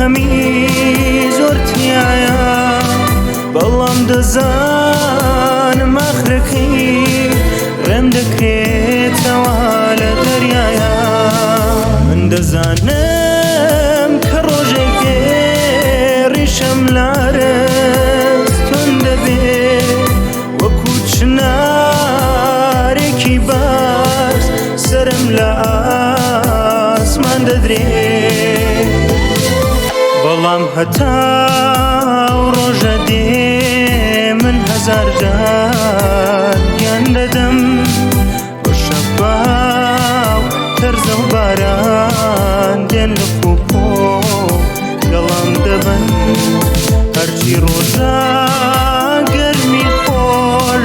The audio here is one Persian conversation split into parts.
خەمی زۆرتیایە بەڵام دەزانم ئاخرەکەی ڕێم دەکرێتەوە لە دەریایە من دەزانم کە ڕۆژێک ڕیشەم لارەس تۆن دەبێت وەکو چنارێکی باش سەرم لە ئاسمان دەدرێت بەڵام هەتاو ڕۆژە دێ من هەزار جار گیان دەدەم بۆ شەباو تەرزە و باران دێن لە پۆپۆ گەڵام دەبەن هەرچی ڕۆژە گەرمی خۆر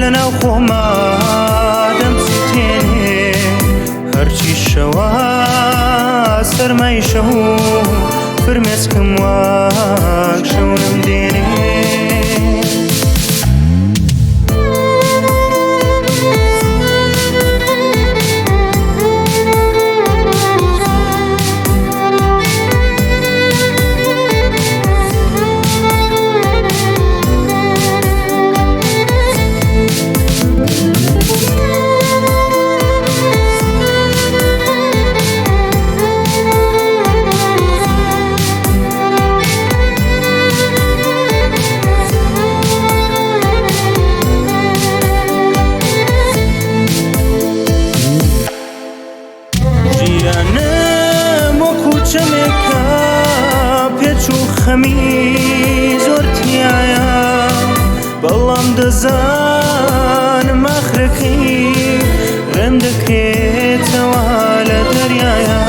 لەناو خۆما دەمسوتێنێ هەرچی شەوە سەرمای شەو فرمێسکم وەک شەونم دێنێ چەمێکە پێچ و خەمی زۆرتیایە بەڵام دەزانم ئاخرەکەی ڕێم دەکرێتەوە لە دەریایە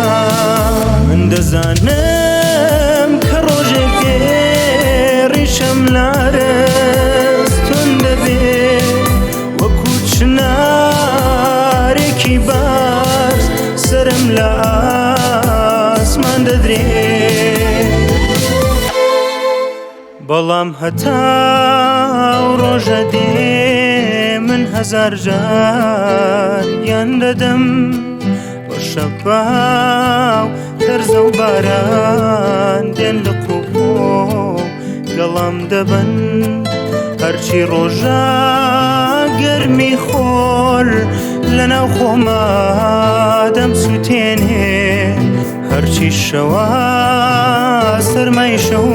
من دەزانم کە ڕۆژێک ڕیشەم لارەس تۆن دەبێت وەکو چنارێکی باش سەرم لە ئاسمان دەدرێت بەڵام هەتاو ڕۆژە دێ من هەزار جار گیان دەدەم بۆ شەباو تەرزە و باران دێن لە قوپۆ گەڵام دەبەن هەرچی ڕۆژە گەرمی خۆر لەناو خۆما دەمسوتێنێ هەرچی شەوە سەرمای شەو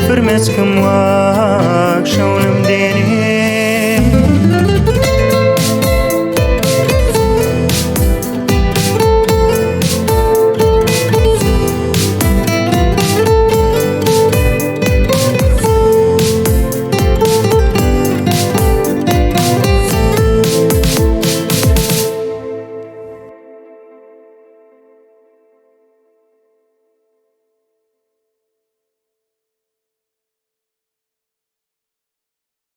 فرمێسکم وەک شەونم دێنێ